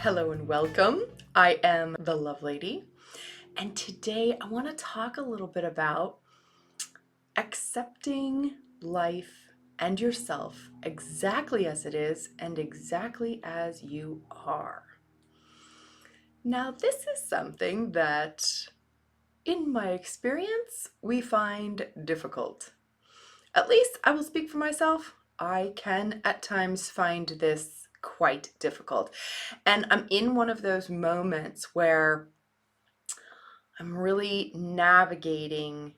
Hello and welcome. I am the Love Lady, and today I want to talk a little bit about accepting life and yourself exactly as it is and exactly as you are. Now, this is something that, in my experience, we find difficult. At least I will speak for myself. I can at times find this quite difficult. And I'm in one of those moments where I'm really navigating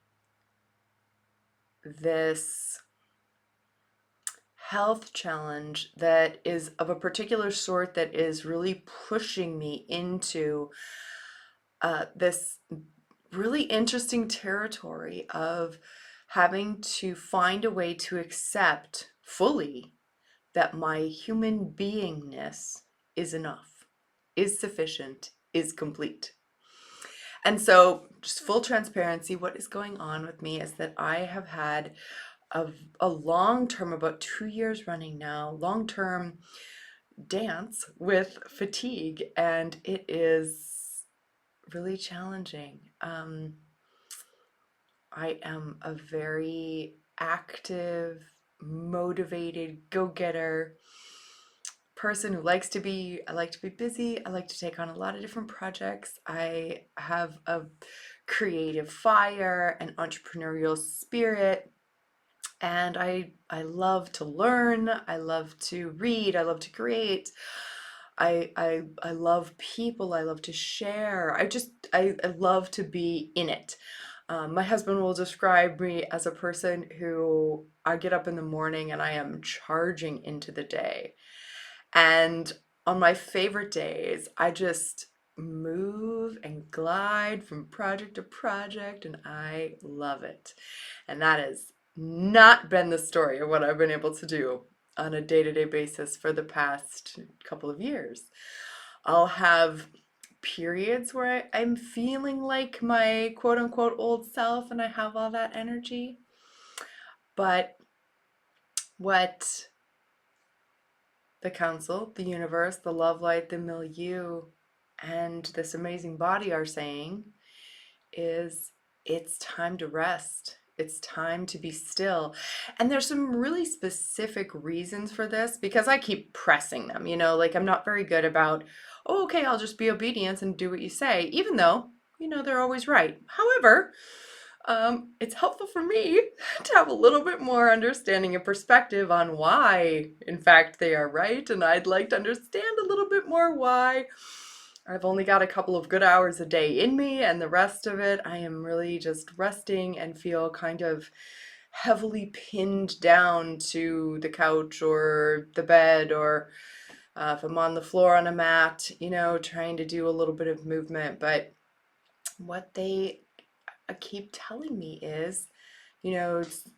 this health challenge that is of a particular sort that is really pushing me into this really interesting territory of having to find a way to accept fully that my human beingness is enough, is sufficient, is complete. And so, just full transparency, what is going on with me is that I have had a, a long term, about 2 years running now, long term dance with fatigue, and it is really challenging. I am a very active, motivated go-getter person who I like to be busy. I like to take on a lot of different projects. I have a creative fire and entrepreneurial spirit, and I love to learn. I love to read. I love to create. I love people. I love to share. I love to be in it. My husband will describe me as a person who I get up in the morning and I am charging into the day. And on my favorite days, I just move and glide from project to project, and I love it. And that has not been the story of what I've been able to do on a day-to-day basis for the past couple of years. I'll have periods where I'm feeling like my quote unquote old self and I have all that energy. But what the council, the universe, the love light, the milieu, and this amazing body are saying is it's time to rest. It's time to be still. And there's some really specific reasons for this because I keep pressing them, like I'm not very good about, oh, okay, I'll just be obedient and do what you say, even though, they're always right. However, it's helpful for me to have a little bit more understanding and perspective on why, in fact, they are right. And I'd like to understand a little bit more why I've only got a couple of good hours a day in me, and the rest of it, I am really just resting and feel kind of heavily pinned down to the couch or the bed, or if I'm on the floor on a mat, trying to do a little bit of movement. But what they keep telling me is,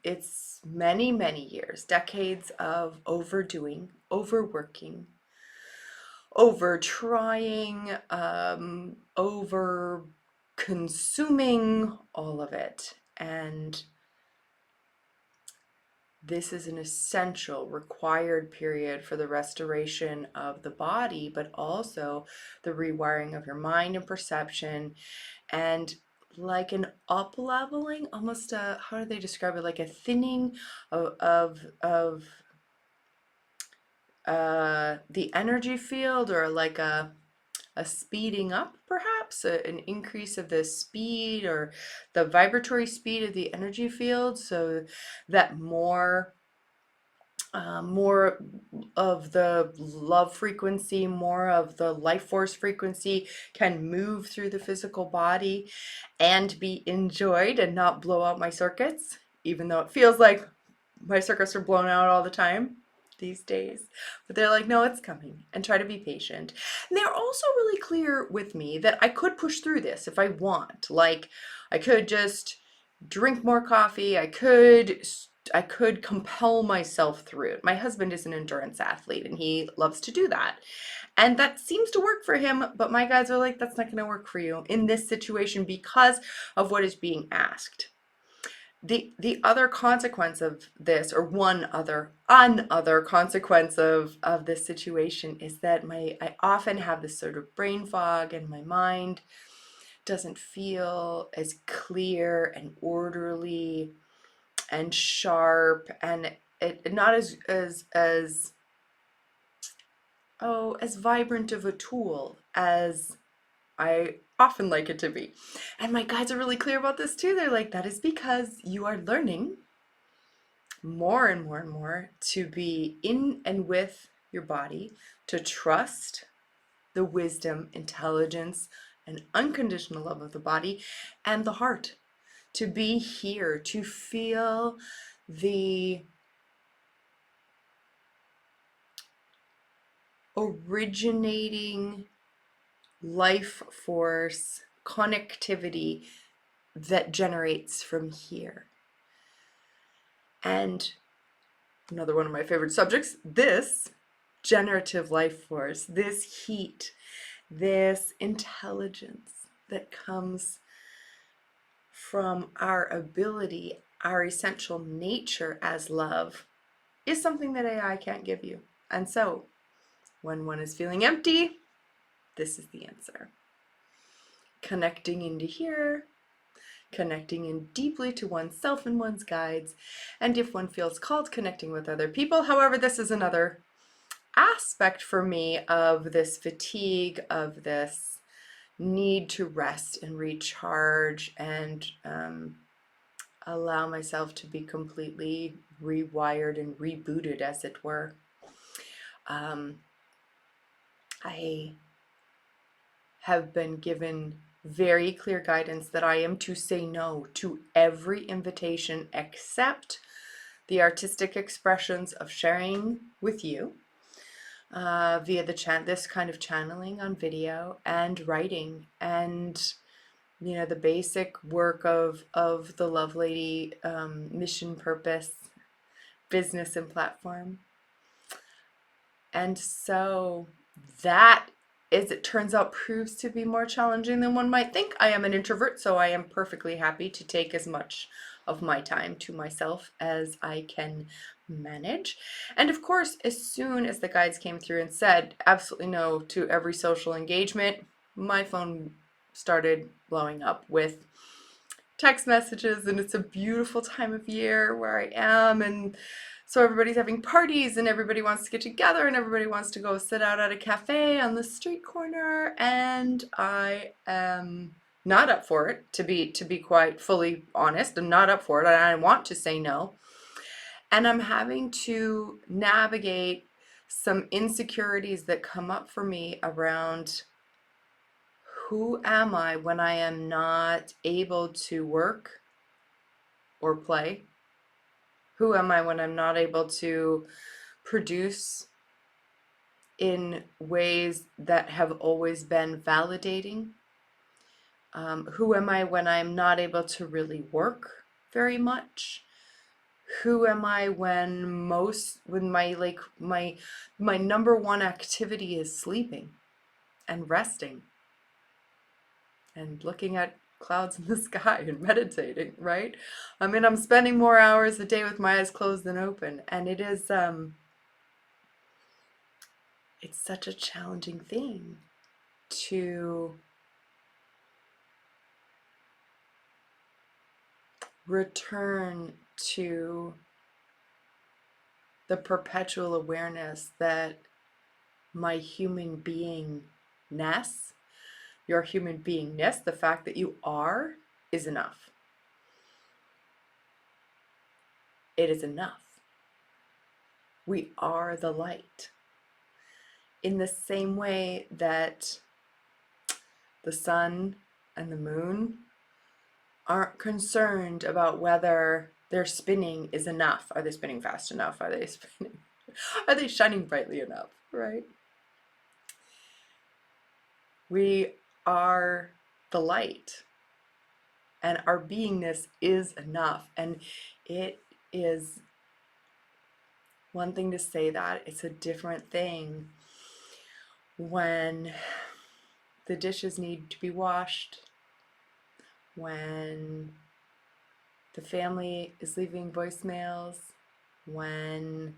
it's many, many years, decades of overdoing, overworking, over trying, over consuming all of it. And this is an essential, required period for the restoration of the body, but also the rewiring of your mind and perception, and like an up leveling, almost a, how do they describe it? Like a thinning of the energy field, or like a speeding up, perhaps an increase of the speed or the vibratory speed of the energy field, so that more of the love frequency, more of the life force frequency can move through the physical body and be enjoyed and not blow out my circuits, even though it feels like my circuits are blown out all the time these days. But they're like, no, it's coming, and try to be patient. And they're also really clear with me that I could push through this if I want. Like, I could just drink more coffee. I could compel myself through it. My husband is an endurance athlete and he loves to do that. And that seems to work for him, but my guys are like, that's not going to work for you in this situation because of what is being asked. the other consequence of this, or one other consequence of this situation, is that I often have this sort of brain fog, and my mind doesn't feel as clear and orderly and sharp, and it not as vibrant of a tool as I often like it to be. And my guides are really clear about this too. They're like, that is because you are learning more and more and more to be in and with your body, to trust the wisdom, intelligence, and unconditional love of the body and the heart, to be here, to feel the originating life force connectivity that generates from here. And another one of my favorite subjects, this generative life force, this heat, this intelligence that comes from our ability, our essential nature as love, is something that AI can't give you. And so, when one is feeling empty, this is the answer. Connecting into here, connecting in deeply to oneself and one's guides, and if one feels called, connecting with other people. However, this is another aspect for me of this fatigue, of this need to rest and recharge and allow myself to be completely rewired and rebooted, as it were. I have been given very clear guidance that I am to say no to every invitation except the artistic expressions of sharing with you via this kind of channeling on video, and writing, and the basic work of the Love Lady mission, purpose, business, and platform. And so that, as it turns out, proves to be more challenging than one might think. I am an introvert, so I am perfectly happy to take as much of my time to myself as I can manage. And of course, as soon as the guides came through and said absolutely no to every social engagement, my phone started blowing up with text messages, and it's a beautiful time of year where I am, and so everybody's having parties and everybody wants to get together and everybody wants to go sit out at a cafe on the street corner, and I am not up for it, to be quite fully honest. I'm not up for it, and I want to say no. And I'm having to navigate some insecurities that come up for me around who am I when I am not able to work or play? Who am I when I'm not able to produce in ways that have always been validating? Who am I when I'm not able to really work very much? Who am I when my number one activity is sleeping and resting and looking at clouds in the sky and meditating, right? I mean, I'm spending more hours a day with my eyes closed than open, and it is it's such a challenging thing to return to the perpetual awareness that my human beingness, your human beingness, the fact that you are, is enough. It is enough. We are the light. In the same way that the sun and the moon aren't concerned about whether their spinning is enough. Are they spinning fast enough? Are they shining brightly enough, right? We are the light, and our beingness is enough. And it is one thing to say that. It's a different thing when the dishes need to be washed, when The family is leaving voicemails when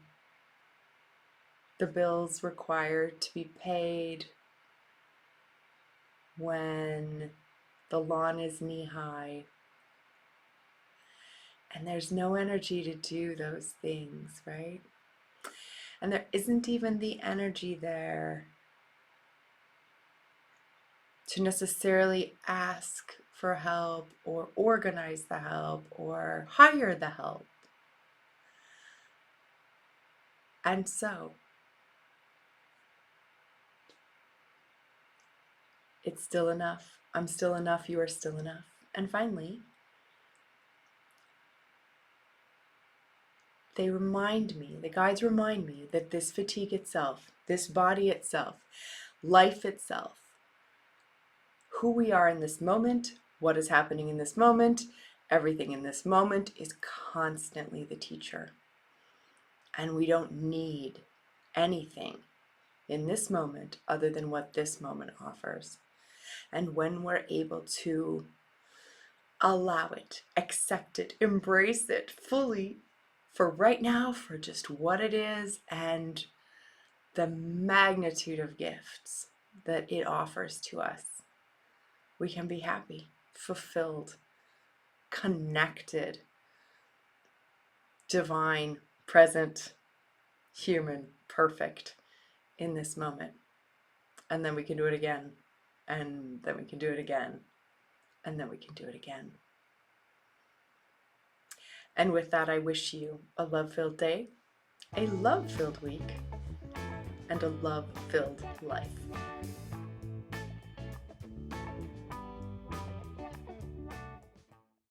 the bills require to be paid, when the lawn is knee-high, and there's no energy to do those things, right? And there isn't even the energy there to necessarily ask for help or organize the help or hire the help. And so it's still enough. I'm still enough. You are still enough. And finally, they remind me, the guides remind me that this fatigue itself, this body itself, life itself, who we are in this moment, what is happening in this moment, everything in this moment is constantly the teacher. And we don't need anything in this moment other than what this moment offers. And when we're able to allow it, accept it, embrace it fully for right now, for just what it is, and the magnitude of gifts that it offers to us, we can be happy, fulfilled, connected, divine, present, human, perfect in this moment. And then we can do it again, and then we can do it again, and then we can do it again. And with that, I wish you a love-filled day, a love-filled week, and a love-filled life.